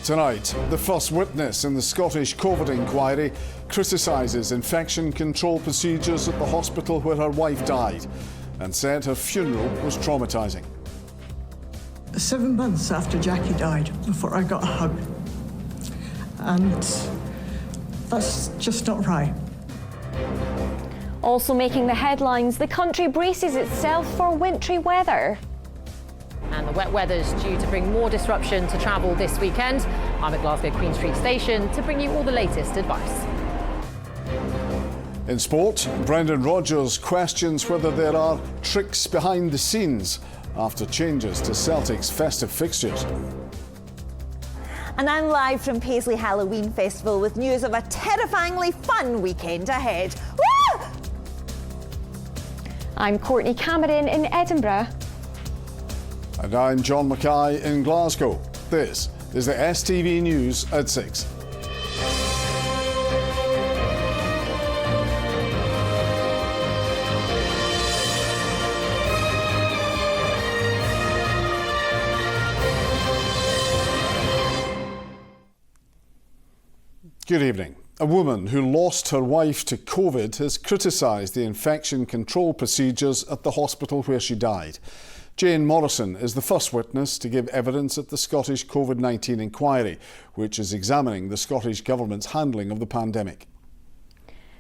Tonight, the first witness in the Scottish COVID inquiry criticises infection control procedures at the hospital where her wife died and said her funeral was traumatising. 7 months after Jackie died before I got a hug. And that's just not right. Also making the headlines, the country braces itself for wintry weather. And the wet weather's due to bring more disruption to travel this weekend. I'm at Glasgow Queen Street Station to bring you all the latest advice. In sport, Brendan Rodgers questions whether there are tricks behind the scenes after changes to Celtic's festive fixtures. And I'm live from Paisley Halloween Festival with news of a terrifyingly fun weekend ahead. Woo! I'm Courtney Cameron in Edinburgh. And I'm John Mackay in Glasgow. This is the STV News at 6. Good evening. A woman who lost her wife to COVID has criticised the infection control procedures at the hospital where she died. Jane Morrison is the first witness to give evidence at the Scottish COVID-19 inquiry, which is examining the Scottish Government's handling of the pandemic.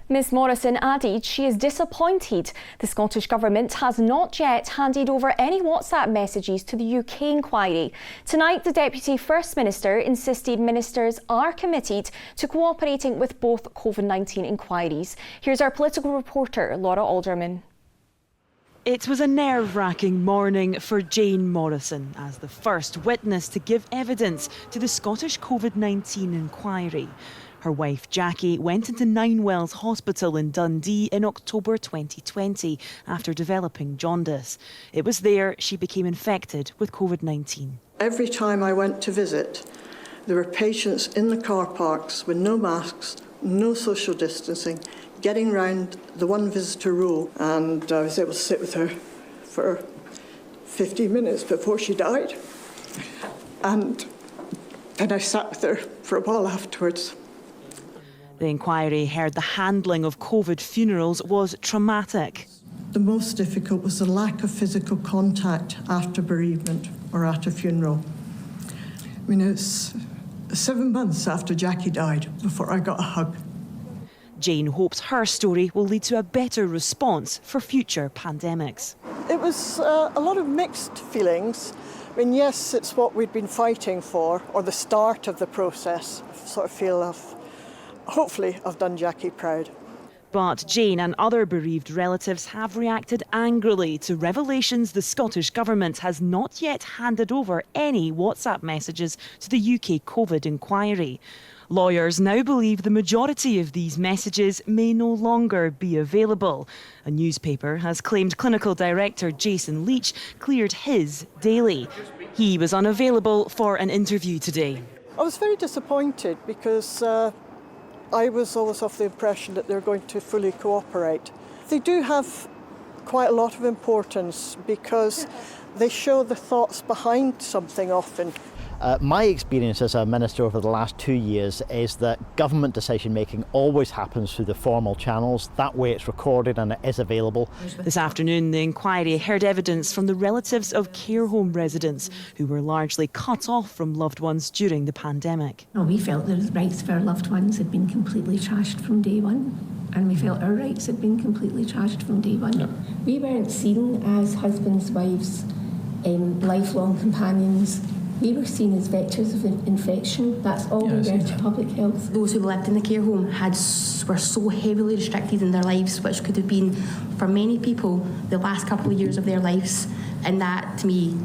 Ms Morrison added she is disappointed the Scottish Government has not yet handed over any WhatsApp messages to the UK inquiry. Tonight, the Deputy First Minister insisted ministers are committed to cooperating with both COVID-19 inquiries. Here's our political reporter, Laura Alderman. It was a nerve-wracking morning for Jane Morrison as the first witness to give evidence to the Scottish COVID-19 inquiry. Her wife Jackie went into Ninewells Hospital in Dundee in October 2020 after developing jaundice. It was there she became infected with COVID-19. Every time I went to visit, there were patients in the car parks with no masks, no social distancing, getting round the one visitor row, and I was able to sit with her for 15 minutes before she died. And then I sat with her for a while afterwards. The inquiry heard the handling of COVID funerals was traumatic. The most difficult was the lack of physical contact after bereavement or at a funeral. I mean, it's 7 months after Jackie died before I got a hug. Jane hopes her story will lead to a better response for future pandemics. It was a lot of mixed feelings. I mean, yes, it's what we'd been fighting for, or the start of the process. I sort of feel hopefully I've done Jackie proud. But Jane and other bereaved relatives have reacted angrily to revelations the Scottish Government has not yet handed over any WhatsApp messages to the UK COVID inquiry. Lawyers now believe the majority of these messages may no longer be available. A newspaper has claimed clinical director Jason Leach cleared his daily. He was unavailable for an interview today. I was very disappointed because I was always of the impression that they're going to fully cooperate. They do have quite a lot of importance because they show the thoughts behind something often. My experience as a minister over the last 2 years is that government decision making always happens through the formal channels. That way it's recorded and it is available. This afternoon, the inquiry heard evidence from the relatives of care home residents who were largely cut off from loved ones during the pandemic. No, we felt the rights of our loved ones had been completely trashed from day one, and we felt our rights had been completely trashed from day one. We weren't seen as husbands, wives, lifelong companions. We were seen as vectors of infection. That's all we were to public health. Those who lived in the care home were so heavily restricted in their lives, which could have been, for many people, the last couple of years of their lives. And that, to me,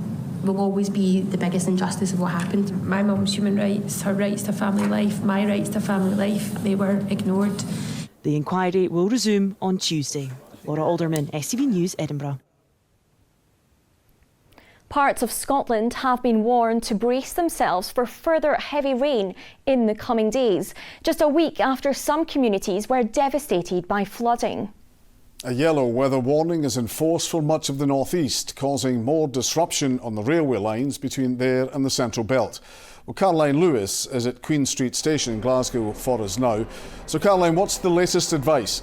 will always be the biggest injustice of what happened. My mum's human rights, her rights to family life, my rights to family life, they were ignored. The inquiry will resume on Tuesday. Laura Alderman, STV News, Edinburgh. Parts of Scotland have been warned to brace themselves for further heavy rain in the coming days, just a week after some communities were devastated by flooding. A yellow weather warning is in force for much of the northeast, causing more disruption on the railway lines between there and the Central Belt. Well, Caroline Lewis is at Queen Street Station in Glasgow for us now. So Caroline, what's the latest advice?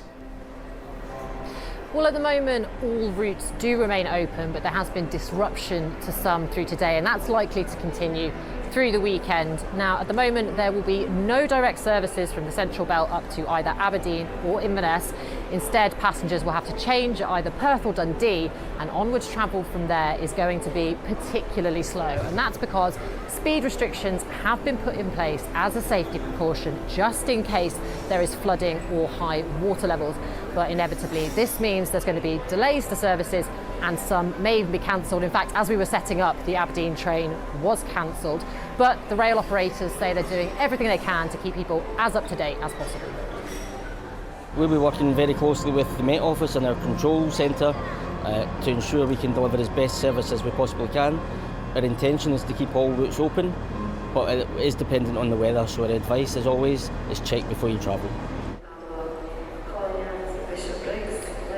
Well, at the moment, all routes do remain open, but there has been disruption to some through today, and that's likely to continue through the weekend. Now, at the moment, there will be no direct services from the Central Belt up to either Aberdeen or Inverness. Instead, passengers will have to change at either Perth or Dundee, and onwards travel from there is going to be particularly slow. And that's because speed restrictions have been put in place as a safety precaution, just in case there is flooding or high water levels. But inevitably, this means there's going to be delays to services, and some may even be cancelled. In fact, as we were setting up, the Aberdeen train was cancelled. But the rail operators say they're doing everything they can to keep people as up to date as possible. We'll be working very closely with the Met Office and our control centre to ensure we can deliver as best service as we possibly can. Our intention is to keep all routes open, but it is dependent on the weather, so our advice, as always, is check before you travel.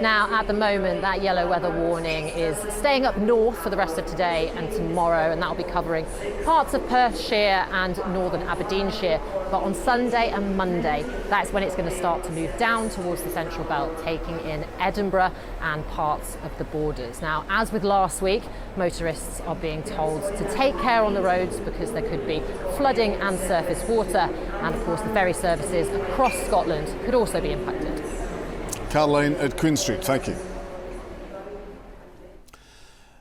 Now, at the moment, that yellow weather warning is staying up north for the rest of today and tomorrow, and that will be covering parts of Perthshire and northern Aberdeenshire. But on Sunday and Monday, that's when it's going to start to move down towards the Central Belt, taking in Edinburgh and parts of the borders. Now, as with last week, motorists are being told to take care on the roads because there could be flooding and surface water, and of course the ferry services across Scotland could also be impacted. Caroline at Queen Street, thank you.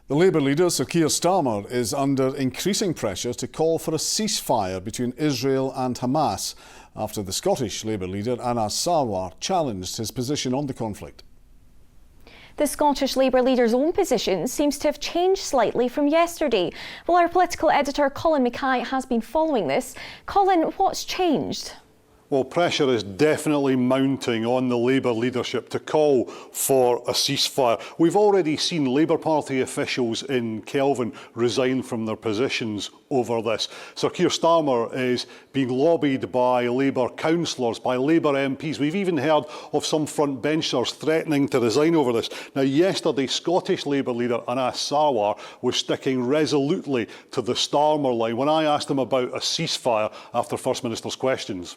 The Labour leader, Sir Keir Starmer, is under increasing pressure to call for a ceasefire between Israel and Hamas after the Scottish Labour leader, Anas Sarwar, challenged his position on the conflict. The Scottish Labour leader's own position seems to have changed slightly from yesterday. Well, our political editor Colin Mackay has been following this. Colin, what's changed? Well, pressure is definitely mounting on the Labour leadership to call for a ceasefire. We've already seen Labour Party officials in Kelvin resign from their positions over this. Sir Keir Starmer is being lobbied by Labour councillors, by Labour MPs. We've even heard of some frontbenchers threatening to resign over this. Now, yesterday, Scottish Labour leader Anas Sarwar was sticking resolutely to the Starmer line when I asked him about a ceasefire after First Minister's questions.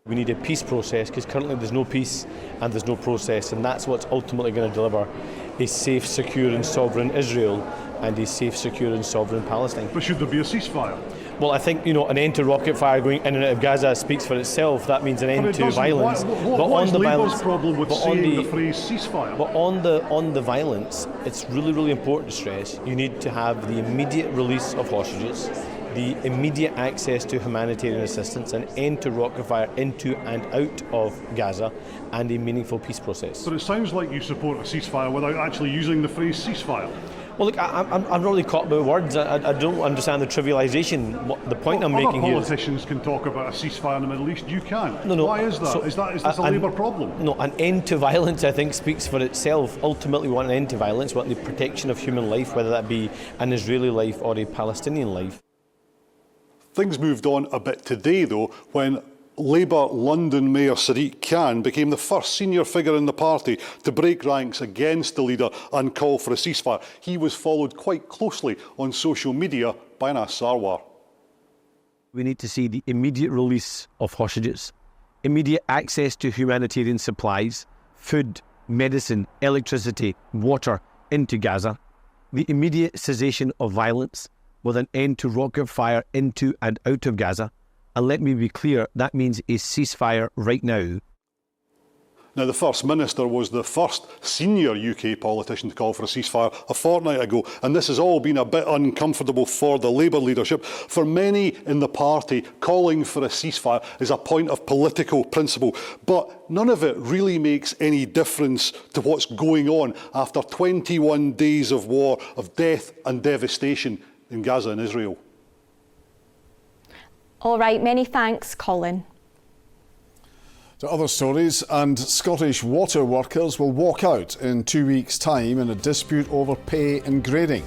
We need a peace process because currently there's no peace and there's no process, and that's what's ultimately going to deliver a safe, secure and sovereign Israel and a safe, secure and sovereign Palestine. But should there be a ceasefire? Well, I think, an end to rocket fire going in and out of Gaza speaks for itself. That means an end to violence. What is Labour's problem with saying the phrase ceasefire? But on the violence, it's really, really important to stress you need to have the immediate release of hostages, the immediate access to humanitarian assistance, an end to rocket fire into and out of Gaza, and a meaningful peace process. But it sounds like you support a ceasefire without actually using the phrase ceasefire. Well, look, I'm really caught by words. I don't understand the trivialisation. The point I'm making here is... politicians can talk about a ceasefire in the Middle East. You can't. No. Why is that? So, is this a Labour problem? No, an end to violence, I think, speaks for itself. Ultimately, we want an end to violence. We want the protection of human life, whether that be an Israeli life or a Palestinian life. Things moved on a bit today, though, when Labour London Mayor Sadiq Khan became the first senior figure in the party to break ranks against the leader and call for a ceasefire. He was followed quite closely on social media by Anas Sarwar. We need to see the immediate release of hostages, immediate access to humanitarian supplies, food, medicine, electricity, water into Gaza, the immediate cessation of violence with an end to rocket fire into and out of Gaza. And let me be clear, that means a ceasefire right now. Now, the First Minister was the first senior UK politician to call for a ceasefire a fortnight ago, and this has all been a bit uncomfortable for the Labour leadership. For many in the party, calling for a ceasefire is a point of political principle, but none of it really makes any difference to what's going on after 21 days of war, of death and devastation in Gaza and Israel. All right, many thanks, Colin. To other stories, and Scottish water workers will walk out in 2 weeks' time in a dispute over pay and grading.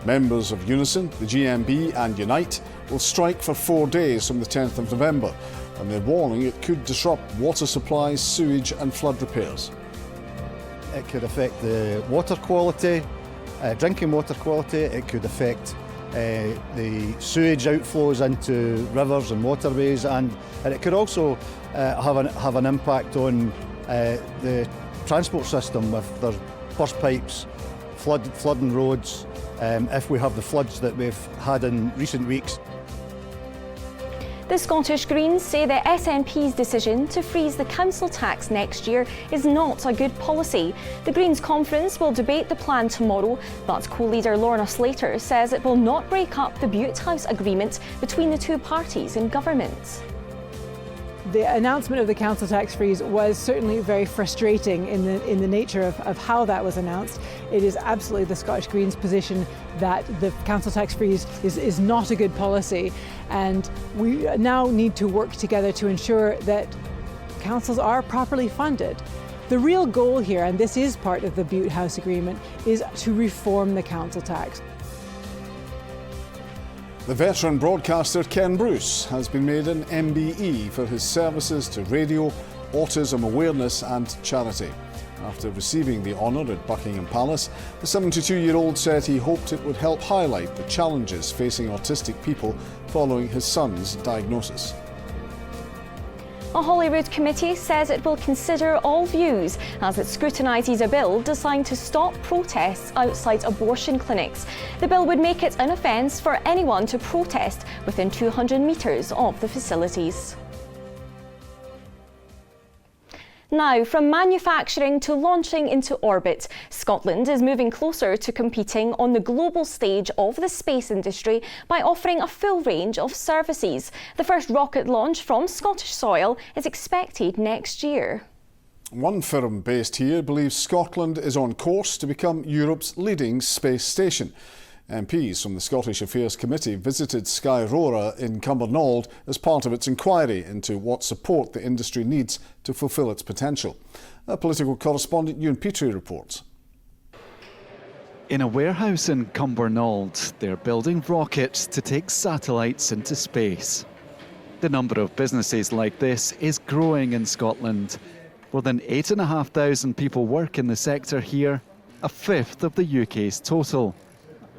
Members of Unison, the GMB and Unite will strike for 4 days from the 10th of November, and they're warning it could disrupt water supplies, sewage and flood repairs. It could affect the water quality, drinking water quality. It could affect the sewage outflows into rivers and waterways, and it could also have an impact on the transport system with their burst pipes, flooding roads, if we have the floods that we've had in recent weeks. The Scottish Greens say the SNP's decision to freeze the council tax next year is not a good policy. The Greens conference will debate the plan tomorrow, but co-leader Lorna Slater says it will not break up the Butte House agreement between the two parties in government. The announcement of the council tax freeze was certainly very frustrating in the nature of how that was announced. It is absolutely the Scottish Greens' position that the council tax freeze is not a good policy, and we now need to work together to ensure that councils are properly funded. The real goal here, and this is part of the Butte House agreement, is to reform the council tax. The veteran broadcaster Ken Bruce has been made an MBE for his services to radio, autism awareness and charity. After receiving the honour at Buckingham Palace, the 72-year-old said he hoped it would help highlight the challenges facing autistic people following his son's diagnosis. A Holyrood committee says it will consider all views as it scrutinises a bill designed to stop protests outside abortion clinics. The bill would make it an offence for anyone to protest within 200 metres of the facilities. Now, from manufacturing to launching into orbit, Scotland is moving closer to competing on the global stage of the space industry by offering a full range of services. The first rocket launch from Scottish soil is expected next year. One firm based here believes Scotland is on course to become Europe's leading space station. MPs from the Scottish Affairs Committee visited Skyrora in Cumbernauld as part of its inquiry into what support the industry needs to fulfil its potential. Our political correspondent Ewan Petrie reports. In a warehouse in Cumbernauld, they're building rockets to take satellites into space. The number of businesses like this is growing in Scotland. More than 8,500 people work in the sector here, a fifth of the UK's total.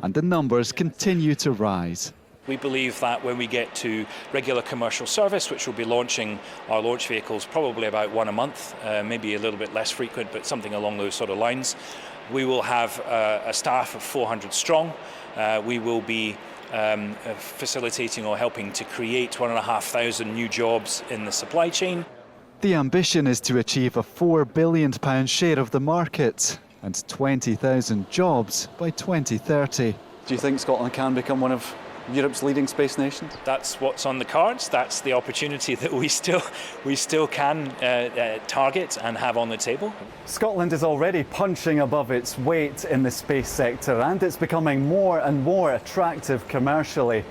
And the numbers continue to rise. We believe that when we get to regular commercial service, which will be launching our launch vehicles probably about one a month, maybe a little bit less frequent, but something along those sort of lines, we will have a staff of 400 strong. We will be facilitating or helping to create 1,500 new jobs in the supply chain. The ambition is to achieve a £4 billion share of the market and 20,000 jobs by 2030. Do you think Scotland can become one of Europe's leading space nations? That's what's on the cards. That's the opportunity that we still can target and have on the table. Scotland is already punching above its weight in the space sector, and it's becoming more and more attractive commercially.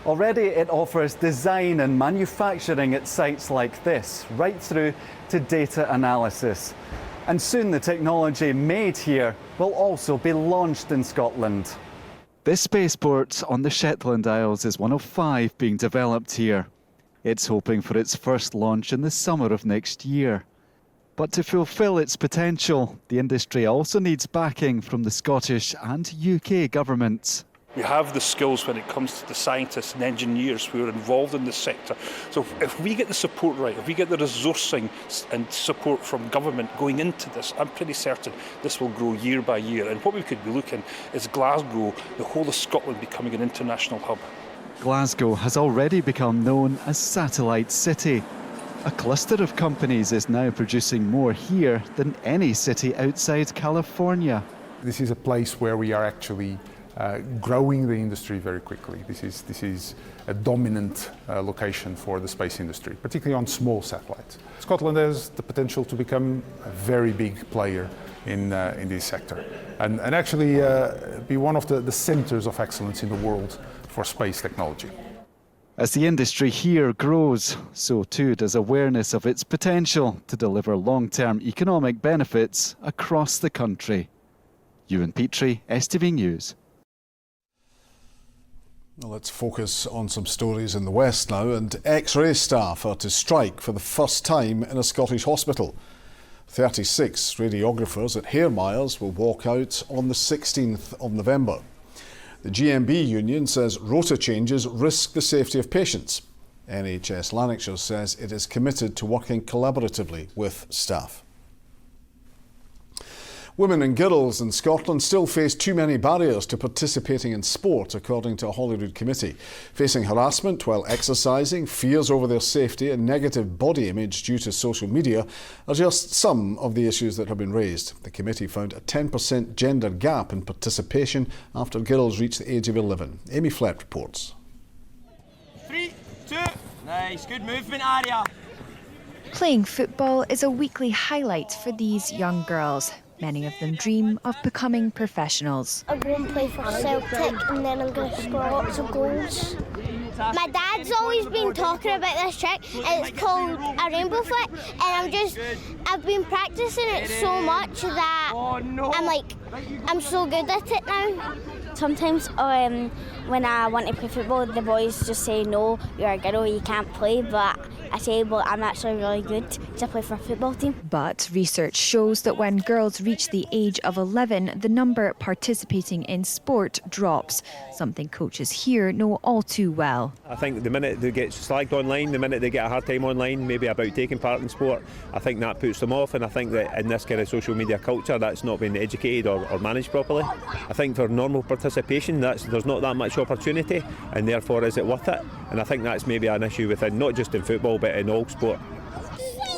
Already it offers design and manufacturing at sites like this, right through to data analysis. And soon the technology made here will also be launched in Scotland. This spaceport on the Shetland Isles is one of 5 being developed here. It's hoping for its first launch in the summer of next year. But to fulfil its potential, the industry also needs backing from the Scottish and UK governments. We have the skills when it comes to the scientists and engineers who are involved in this sector. So if we get the support right, if we get the resourcing and support from government going into this, I'm pretty certain this will grow year by year. And what we could be looking is Glasgow, the whole of Scotland becoming an international hub. Glasgow has already become known as Satellite City. A cluster of companies is now producing more here than any city outside California. This is a place where we are actually growing the industry very quickly. This is a dominant location for the space industry, particularly on small satellites. Scotland has the potential to become a very big player in this sector and actually be one of the centres of excellence in the world for space technology. As the industry here grows, so too does awareness of its potential to deliver long-term economic benefits across the country. Ewan Petrie, STV News. Well, let's focus on some stories in the West now, and X-ray staff are to strike for the first time in a Scottish hospital. 36 radiographers at Hairmyres will walk out on the 16th of November. The GMB union says rota changes risk the safety of patients. NHS Lanarkshire says it is committed to working collaboratively with staff. Women and girls in Scotland still face too many barriers to participating in sport, according to a Holyrood committee. Facing harassment while exercising, fears over their safety and negative body image due to social media are just some of the issues that have been raised. The committee found a 10% gender gap in participation after girls reach the age of 11. Amy Flett reports. 3, 2, nice, good movement, Aria. Playing football is a weekly highlight for these young girls. Many of them dream of becoming professionals. I'm going to play for Celtic and then I'm going to score lots of goals. My dad's always been talking about this trick and it's called a rainbow flick, and I've been practicing it so much that I'm so good at it now. Sometimes when I want to play football, the boys just say, no, you're a girl, you can't play, but I say, well, I'm actually really good to play for a football team. But research shows that when girls reach the age of 11, the number participating in sport drops, something coaches here know all too well. I think the minute they get slagged online, the minute they get a hard time online, maybe about taking part in sport, I think that puts them off, and I think that in this kind of social media culture that's not been educated or managed properly. I think for normal participation there's not that much opportunity, and therefore is it worth it? And I think that's maybe an issue within, not just in football but in all sport.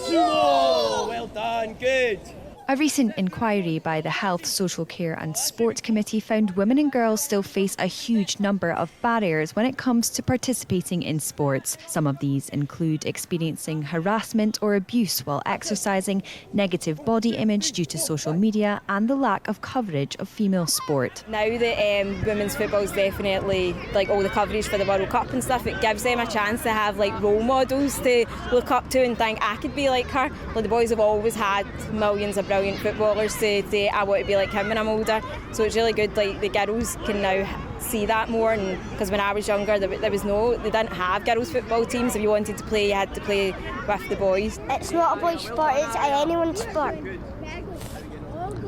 Oh, well done, good. A recent inquiry by the Health, Social Care and Sport Committee found women and girls still face a huge number of barriers when it comes to participating in sports. Some of these include experiencing harassment or abuse while exercising, negative body image due to social media, and the lack of coverage of female sport. Now that women's football is definitely like all the coverage for the World Cup and stuff, it gives them a chance to have like role models to look up to and think, I could be like her. Like the boys have always had millions of brilliant footballers to say, I want to be like him when I'm older. So it's really good, like the girls can now see that more, and because when I was younger they didn't have girls football teams. If you wanted to play, you had to play with the boys. It's not a boys' sport, it's anyone's sport.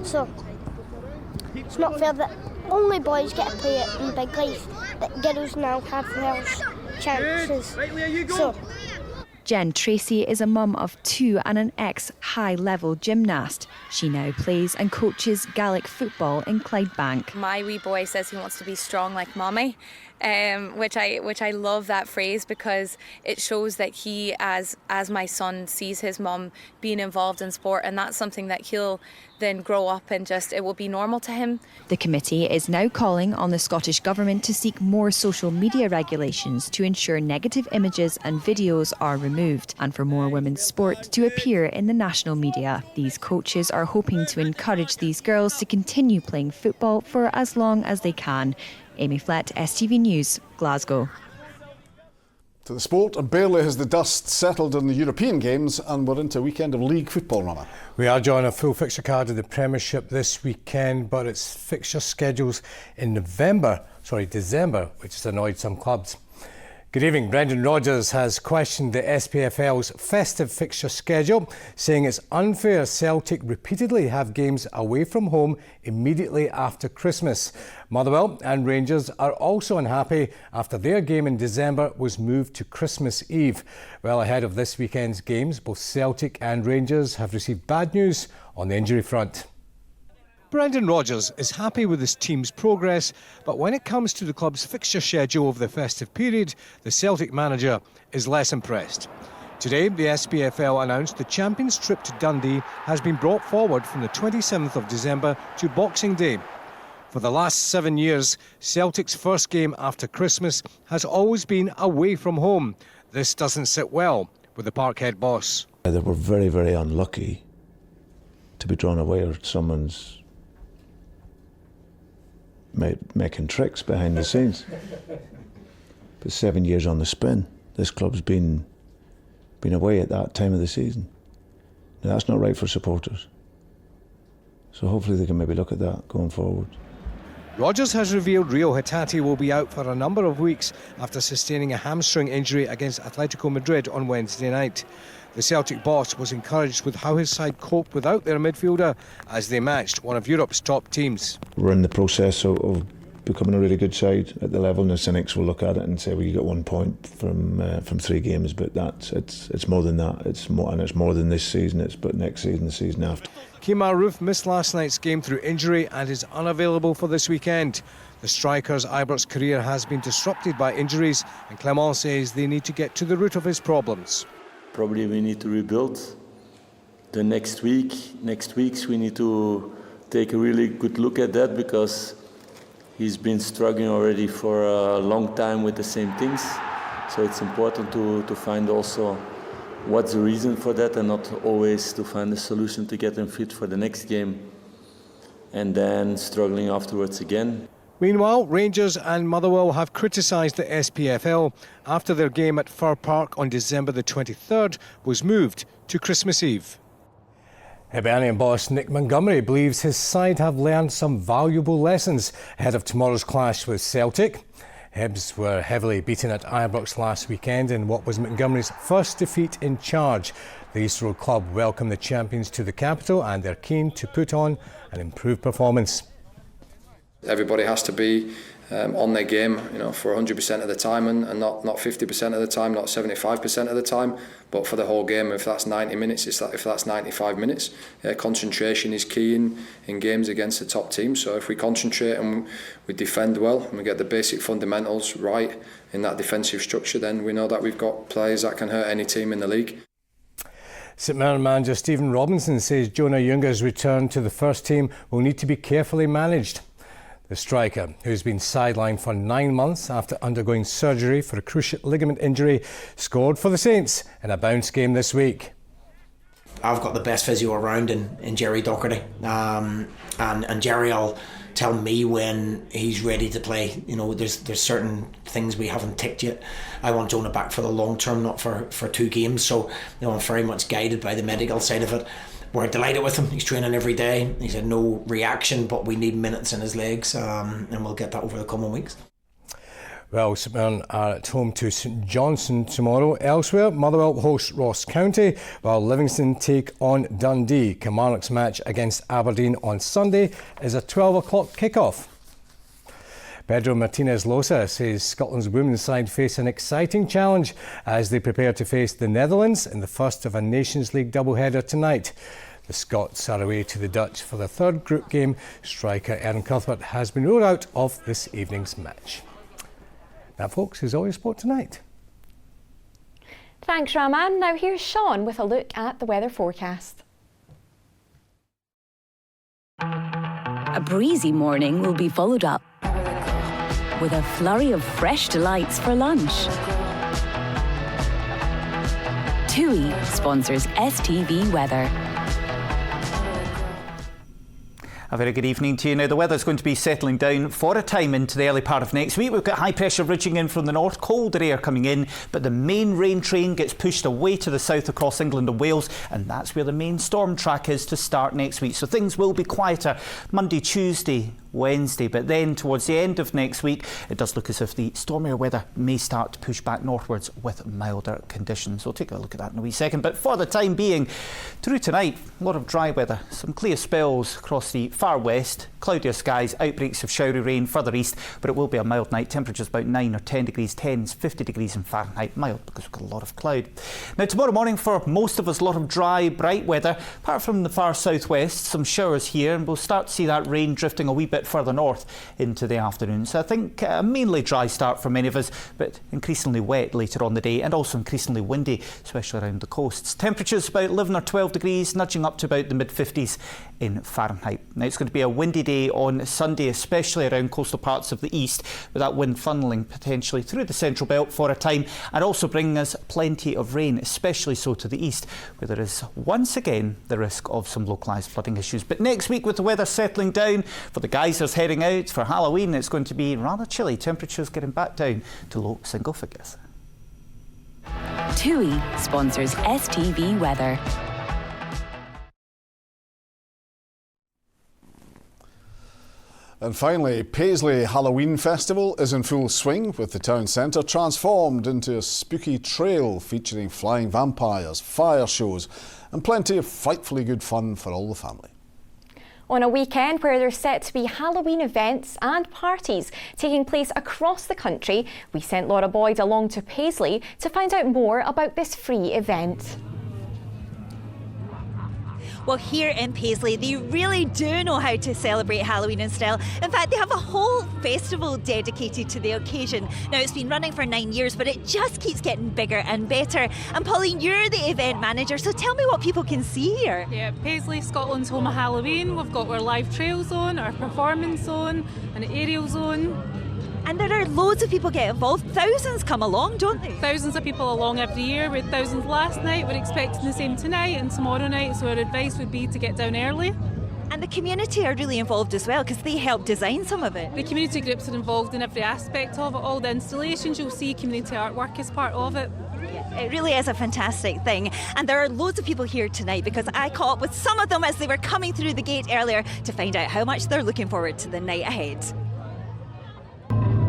So it's not fair that only boys get to play it in big life, but girls now have less chances. So Jen Tracy is a mum of 2 and an ex-high-level gymnast. She now plays and coaches Gaelic football in Clydebank. My wee boy says he wants to be strong like mummy, which I love that phrase, because it shows that he, as my son, sees his mum being involved in sport, and that's something that he'll then grow up and it will be normal to him. The committee is now calling on the Scottish Government to seek more social media regulations to ensure negative images and videos are removed, and for more women's sport to appear in the national media. These coaches are hoping to encourage these girls to continue playing football for as long as they can. Amy Flett, STV News, Glasgow. To the sport, and barely has the dust settled in the European games and we're into a weekend of league football, Rana. We are, John, a full fixture card of the Premiership this weekend, but it's fixture schedules in December, which has annoyed some clubs. Good evening. Brendan Rodgers has questioned the SPFL's festive fixture schedule, saying it's unfair Celtic repeatedly have games away from home immediately after Christmas. Motherwell and Rangers are also unhappy after their game in December was moved to Christmas Eve. Well, ahead of this weekend's games, both Celtic and Rangers have received bad news on the injury front. Brendan Rodgers is happy with his team's progress, but when it comes to the club's fixture schedule over the festive period, the Celtic manager is less impressed. Today, the SPFL announced the champions' trip to Dundee has been brought forward from the 27th of December to Boxing Day. For the last 7 years, Celtic's first game after Christmas has always been away from home. This doesn't sit well with the Parkhead boss. They were very, very unlucky to be drawn away, or someone's making tricks behind the scenes. But 7 years on the spin, this club's been away at that time of the season. Now, that's not right for supporters. So hopefully they can maybe look at that going forward. Rodgers has revealed Rio Hatate will be out for a number of weeks after sustaining a hamstring injury against Atletico Madrid on Wednesday night. The Celtic boss was encouraged with how his side coped without their midfielder as they matched one of Europe's top teams. We're in the process of becoming a really good side at the level, and the cynics will look at it and say, well, you got 1 point from 3 games, but it's more than that. It's more than this season. It's but next season, the season after. Kemar Roof missed last night's game through injury and is unavailable for this weekend. The striker's Ibrox career has been disrupted by injuries, and Clement says they need to get to the root of his problems. Probably we need to rebuild. The next weeks we need to take a really good look at that, because he's been struggling already for a long time with the same things. So it's important to find also what's the reason for that, and not always to find a solution to get him fit for the next game and then struggling afterwards again. Meanwhile, Rangers and Motherwell have criticised the SPFL after their game at Fir Park on December the 23rd was moved to Christmas Eve. Hibernian boss Nick Montgomery believes his side have learned some valuable lessons ahead of tomorrow's clash with Celtic. Hibs were heavily beaten at Ibrox last weekend in what was Montgomery's first defeat in charge. The East Road club welcomed the champions to the capital, and they're keen to put on an improved performance. Everybody has to be on their game, for 100% of the time, and not 50% of the time, not 75% of the time, but for the whole game. If that's 90 minutes, if that's 95 minutes, concentration is key in games against the top team. So if we concentrate and we defend well and we get the basic fundamentals right in that defensive structure, then we know that we've got players that can hurt any team in the league. St Mirren manager Stephen Robinson says Jonah Junger's return to the first team will need to be carefully managed. The striker, who's been sidelined for 9 months after undergoing surgery for a cruciate ligament injury, scored for the Saints in a bounce game this week. I've got the best physio around in Jerry Docherty, and Jerry will tell me when he's ready to play. There's certain things we haven't ticked yet. I want Jonah back for the long term, not for 2 games. So I'm very much guided by the medical side of it. We're delighted with him. He's training every day. He's had no reaction, but we need minutes in his legs, and we'll get that over the coming weeks. Well, St Mirren are at home to St Johnstone tomorrow. Elsewhere, Motherwell host Ross County, while Livingston take on Dundee. Kilmarnock's match against Aberdeen on Sunday is a 12 o'clock kickoff. Pedro Martinez-Losa says Scotland's women's side face an exciting challenge as they prepare to face the Netherlands in the first of a Nations League doubleheader tonight. The Scots are away to the Dutch for the third group game. Striker Aaron Cuthbert has been ruled out of this evening's match. That, folks, is all your sport tonight. Thanks, Raman. Now here's Sean with a look at the weather forecast. A breezy morning will be followed up with a flurry of fresh delights for lunch. TUI sponsors STV Weather. A very good evening to you. Now, the weather's going to be settling down for a time into the early part of next week. We've got high pressure ridging in from the north, colder air coming in, but the main rain train gets pushed away to the south across England and Wales, and that's where the main storm track is to start next week. So things will be quieter Monday, Tuesday, Wednesday, but then towards the end of next week it does look as if the stormier weather may start to push back northwards with milder conditions. We'll take a look at that in a wee second, but for the time being, through tonight, a lot of dry weather, some clear spells across the far west, cloudier skies, outbreaks of showery rain further east, but it will be a mild night. Temperatures about 9 or 10 degrees, 10s, 50 degrees in Fahrenheit, mild because we've got a lot of cloud. Now tomorrow morning for most of us, a lot of dry, bright weather, apart from the far southwest, some showers here, and we'll start to see that rain drifting a wee bit further north into the afternoon. So I think a mainly dry start for many of us, but increasingly wet later on the day, and also increasingly windy, especially around the coasts. Temperatures about 11 or 12 degrees, nudging up to about the mid-50s in Fahrenheit. Now it's going to be a windy day on Sunday, especially around coastal parts of the east, with that wind funneling potentially through the central belt for a time, and also bringing us plenty of rain, especially so to the east, where there is once again the risk of some localised flooding issues. But next week, with the weather settling down, for the geysers heading out for Halloween, it's going to be rather chilly. Temperatures getting back down to low single figures. TUI sponsors STV Weather. And finally, Paisley Halloween Festival is in full swing, with the town centre transformed into a spooky trail featuring flying vampires, fire shows and plenty of frightfully good fun for all the family. On a weekend where there's set to be Halloween events and parties taking place across the country, we sent Laura Boyd along to Paisley to find out more about this free event. Well, here in Paisley, they really do know how to celebrate Halloween in style. In fact, they have a whole festival dedicated to the occasion. Now, it's been running for 9 years, but it just keeps getting bigger and better. And Pauline, you're the event manager, so tell me what people can see here. Yeah, Paisley, Scotland's home of Halloween. We've got our live trail zone, our performance zone, an aerial zone. And there are loads of people get involved. Thousands come along, don't they? Thousands of people along every year. We had thousands last night. We're expecting the same tonight and tomorrow night. So our advice would be to get down early. And the community are really involved as well because they help design some of it. The community groups are involved in every aspect of it. All the installations, you'll see community artwork as part of it. It really is a fantastic thing. And there are loads of people here tonight because I caught up with some of them as they were coming through the gate earlier to find out how much they're looking forward to the night ahead.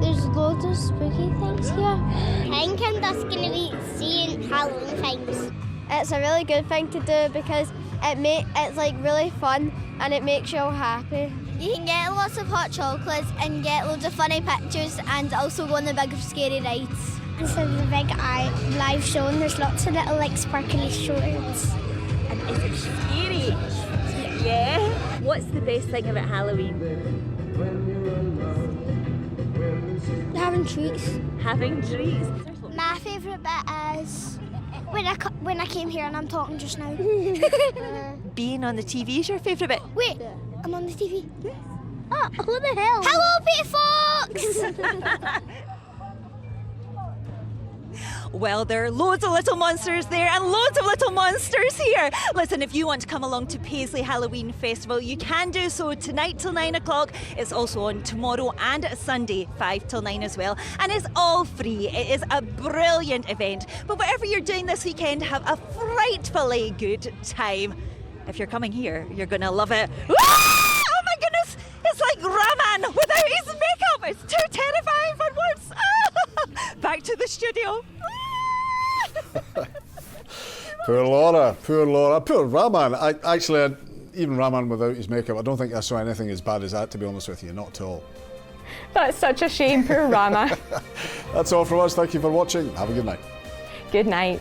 There's loads of spooky things here. I think I'm just going to be seeing Halloween things. It's a really good thing to do because it's like really fun and it makes you all happy. You can get lots of hot chocolates and get loads of funny pictures and also go on the big scary rides. Instead of the big live show, and there's lots of little like sparkly shorts. And is it scary? Yeah. What's the best thing about Halloween? Having treats. Having treats. My favourite bit is when I came here and I'm talking just now. Being on the TV is your favourite bit? Wait, I'm on the TV. Oh, who the hell? Hello, Peter Fox! Well, there are loads of little monsters there and loads of little monsters here. Listen, if you want to come along to Paisley Halloween Festival, you can do so tonight till 9 o'clock. It's also on tomorrow and Sunday, 5 till 9 as well. And it's all free. It is a brilliant event. But whatever you're doing this weekend, have a frightfully good time. If you're coming here, you're going to love it. Ah! Oh my goodness! It's like Raman without his makeup. It's too terrifying for words. Ah! Back to the studio. Poor Laura, poor Raman. Even Raman without his makeup, I don't think I saw anything as bad as that, to be honest with you, not at all. That's such a shame, poor Rama. That's all from us. Thank you for watching. Have a good night. Good night.